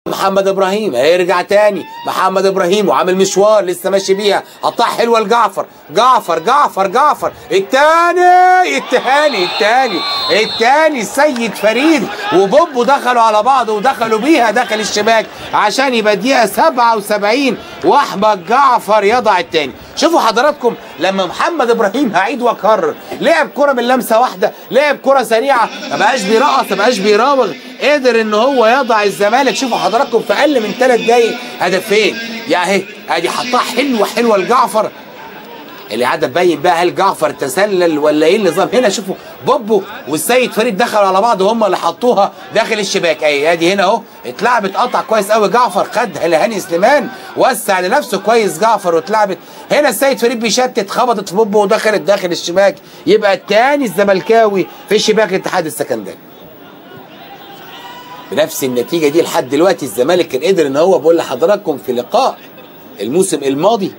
محمد ابراهيم هيرجع تاني. محمد ابراهيم وعامل مشوار لسه ماشي بيها، قطع حلوه لجعفر. جعفر التاني السيد فريد وبوبو دخلوا على بعض ودخلوا بيها داخل الشباك عشان يبقى دقيقه 77 واحمد جعفر يضع التاني. شوفوا حضراتكم لما محمد ابراهيم هعيد واكرر لعب كره من لمسه واحده، لعب كره سريعه، ما بقاش بيرقص، ما بقاش بيراوغ، قدر ان هو يضع الزمالك. شوفوا حضراتكم في اقل من 3 دقايق هدفين. يا اهي ادي حطها حلوه لجعفر. اللي قاعده تبين بقى هل جعفر تسلل ولا ايه النظام هنا. شوفوا بوبو والسيد فريد دخلوا على بعض هم اللي حطوها داخل الشباك. اهي ادي هنا اهو اتلعبت، قطع كويس قوي جعفر، خدها لهاني سليمان، وسع لنفسه كويس جعفر واتلعبت هنا. السيد فريد بيشتت، خبطت في بوبو ودخلت داخل الشباك. يبقى الثاني الزملكاوي في شباك الاتحاد السكندري. بنفس النتيجه دي لحد دلوقتي الزمالك كان قدر ان هو، بقول لحضراتكم في لقاء الموسم الماضي